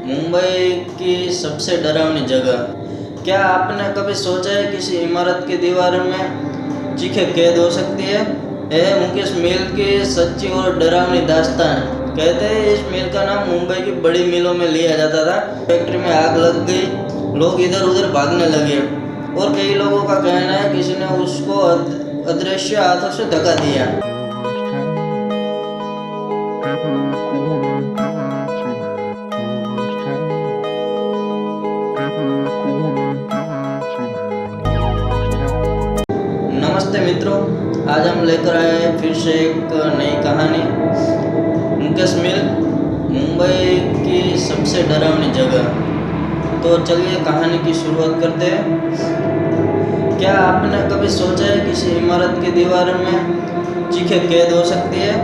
मुंबई की सबसे डरावनी जगह। क्या आपने कभी सोचा है किसी इमारत की दीवार में चीखें कैद हो सकती है? यह मुकेश मिल की सच्ची और डरावनी दास्तान। कहते हैं इस मिल का नाम मुंबई की बड़ी मिलों में लिया जाता था। फैक्ट्री में आग लग गई, लोग इधर उधर भागने लगे और कई लोगों का कहना है किसी ने उसको अदृश्य हाथों से धक्का दिया। नमस्ते मित्रों, आज हम लेकर आए हैं फिर से एक नई कहानी। मुकेश मिल, मुंबई की सबसे डरावनी जगह। तो चलिए कहानी की शुरुआत करते हैं। क्या आपने कभी सोचा है किसी इमारत की दीवार में चीखें कैद हो सकती है?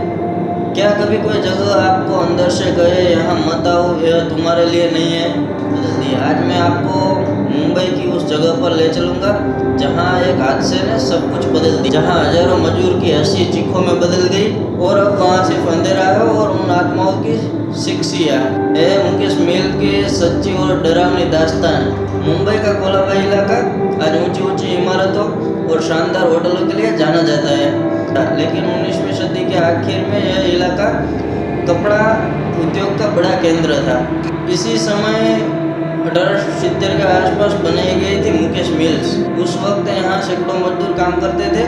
क्या कभी कोई जगह आपको अंदर से कहे यहाँ मत आओ, यह तुम्हारे लिए नहीं है? आज मैं आपको मुंबई की उस जगह पर ले चलूँगा जहाँ एक हादसे ने सब कुछ बदल दिया, जहाँ हजारों मजदूर की हंसी चीखों में बदल गई और अब वहाँ सिर्फ अंधेरा है और उन आत्माओं की शिक्सिया है। मुकेश मिल की सच्ची और डरावनी दास्तान। मुंबई का कोलाबा इलाका आज ऊंची ऊंची इमारतों और शानदार होटलों के लिए जाना जाता है, लेकिन 19वीं सदी के आखिर में यह इलाका कपड़ा उद्योग का बड़ा केंद्र था। इसी समय 1870 के आसपास बनाई गई थी मुकेश मिल्स। उस वक्त यहाँ सैकड़ों मजदूर काम करते थे।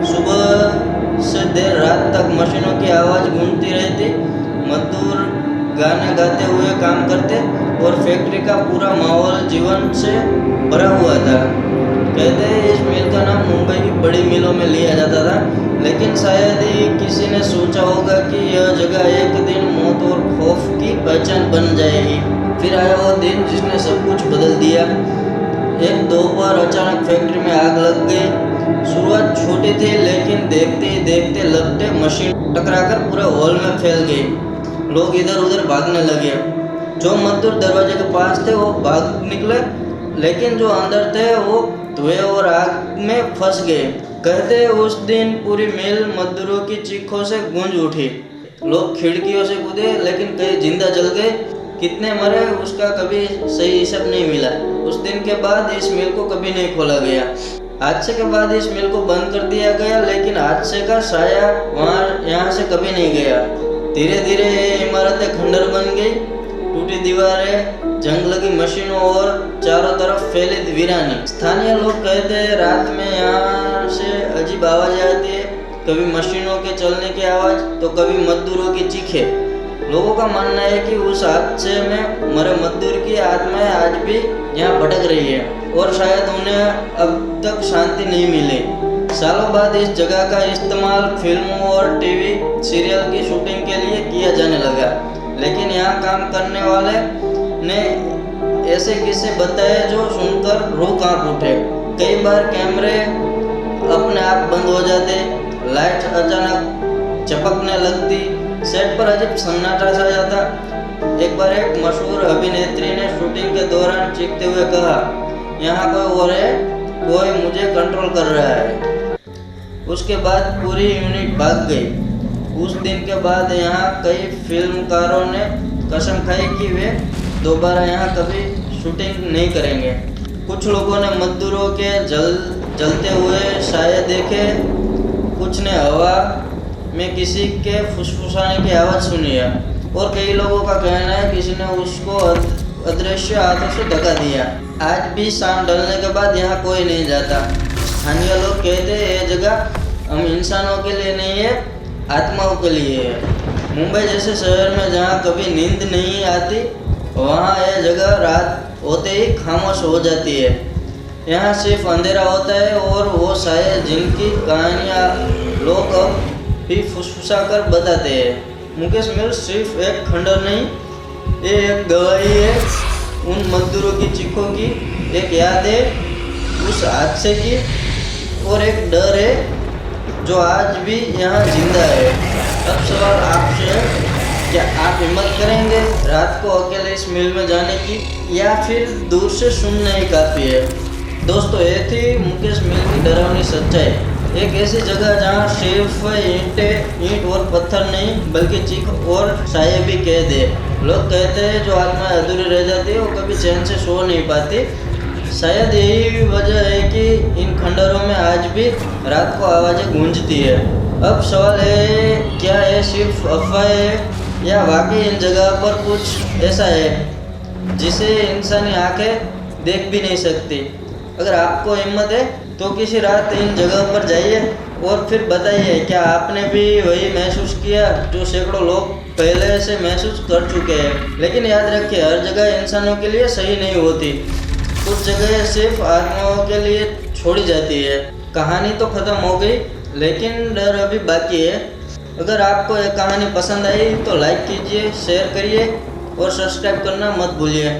सुबह से देर रात तक मशीनों की आवाज़ गूंजती रहती, मजदूर गाने गाते हुए काम करते और फैक्ट्री का पूरा माहौल जीवन से भरा हुआ था। कहते हैं इस मिल का नाम मुंबई की बड़ी मिलों में लिया जाता था, लेकिन शायद ही किसी ने सोचा होगा कि यह जगह एक दिन मौत और खौफ की पहचान बन जाएगी। फिर आया वो दिन जिसने सब कुछ बदल दिया। एक दोपहर अचानक फैक्ट्री में आग लग गई। शुरुआत छोटी थी, लेकिन देखते ही देखते लगते मशीन टकराकर पूरे हॉल में फैल गई। लोग इधर उधर भागने लगे। जो मजदूर दरवाजे के पास थे वो भाग निकले, लेकिन जो अंदर थे वो धुएं और आग में फंस गए। कहते उस दिन पूरी मिल मजदूरों की चीखों से गूंज उठी। लोग खिड़कियों से कूदे, लेकिन कई जिंदा जल गए। कितने मरे उसका कभी सही हिसाब नहीं मिला। उस दिन के बाद इस मिल को कभी नहीं खोला गया। हादसे के बाद इस मिल को बंद कर दिया गया, लेकिन हादसे का साया यहाँ से कभी नहीं गया। धीरे धीरे ये इमारतें खंडर बन गई, टूटी दीवारें, जंग लगी मशीनों और चारों तरफ फैली वीरानी। स्थानीय लोग कहते हैं रात में यहाँ से अजीब आवाज़ें आती है, कभी मशीनों के चलने की आवाज़ तो कभी मजदूरों की चीखें। लोगों का मानना है कि उस हादसे में मरे मजदूर की आत्माएं आज भी यहाँ भटक रही है और शायद उन्हें अब तक शांति नहीं मिली। सालों बाद इस जगह का इस्तेमाल फिल्मों और टीवी सीरियल की शूटिंग के लिए किया जाने लगा, लेकिन यहाँ काम करने वाले ने ऐसे किस्से बताए जो सुनकर रूह कांप उठे। कई बार कैमरे अपने आप बंद हो जाते, लाइट अचानक चपकने लगती, सेट पर अजीब सन्नाटा छा जाता। एक बार एक मशहूर अभिनेत्री ने शूटिंग के दौरान चीखते हुए कहा, यहाँ कोई और है, कोई मुझे कंट्रोल कर रहा है। उसके बाद पूरी यूनिट भाग गई। उस दिन के बाद यहाँ कई फिल्मकारों ने कसम खाई कि वे दोबारा यहाँ कभी शूटिंग नहीं करेंगे। कुछ लोगों ने मजदूरों के जलते हुए साये देखे, कुछ ने हवा में किसी के फुसफुसाने की आवाज़ सुनी है और कई लोगों का कहना है किसी ने उसको अदृश्य हाथों से धक्का दिया। आज भी शाम ढलने के बाद यहाँ कोई नहीं जाता। स्थानीय लोग कहते हैं यह जगह हम इंसानों के लिए नहीं है, आत्माओं के लिए है। मुंबई जैसे शहर में जहाँ कभी नींद नहीं आती, वहाँ यह जगह रात होते ही खामोश हो जाती है। यहाँ सिर्फ अंधेरा होता है और वो साये जिनकी कहानियाँ लोग अब भी फुसफुसा कर बताते हैं। मुकेश मिल सिर्फ एक खंडर नहीं, ये एक गवाही है उन मजदूरों की चीखों की, एक याद है उस हादसे की और एक डर है जो आज भी यहाँ जिंदा है। अब सवाल आपसे है, क्या आप हिम्मत करेंगे रात को अकेले इस मिल में जाने की, या फिर दूर से सुनना ही काफ़ी है? दोस्तों, ये थी मुकेश मिल की डरावनी सच्चाई। एक ऐसी जगह जहाँ सिर्फ ईंट और पत्थर नहीं बल्कि चीख और साये भी कैद है। लोग कहते हैं जो आत्मा अधूरी रह जाती है वो कभी चैन से सो नहीं पाती। शायद यही वजह है कि इन खंडहरों में आज भी रात को आवाज़ें गूंजती है। अब सवाल है, क्या ये सिर्फ अफवाह है या वाकई इन जगह पर कुछ ऐसा है जिसे इंसानी आंखें देख भी नहीं सकती। अगर आपको हिम्मत है तो किसी रात इन जगह पर जाइए और फिर बताइए, क्या आपने भी वही महसूस किया जो सैकड़ों लोग पहले से महसूस कर चुके हैं। लेकिन याद रखिए, हर जगह इंसानों के लिए सही नहीं होती। कुछ जगह सिर्फ आत्माओं के लिए छोड़ी जाती है। कहानी तो ख़त्म हो गई, लेकिन डर अभी बाकी है। अगर आपको यह कहानी पसंद आई तो लाइक कीजिए, शेयर करिए और सब्सक्राइब करना मत भूलिए।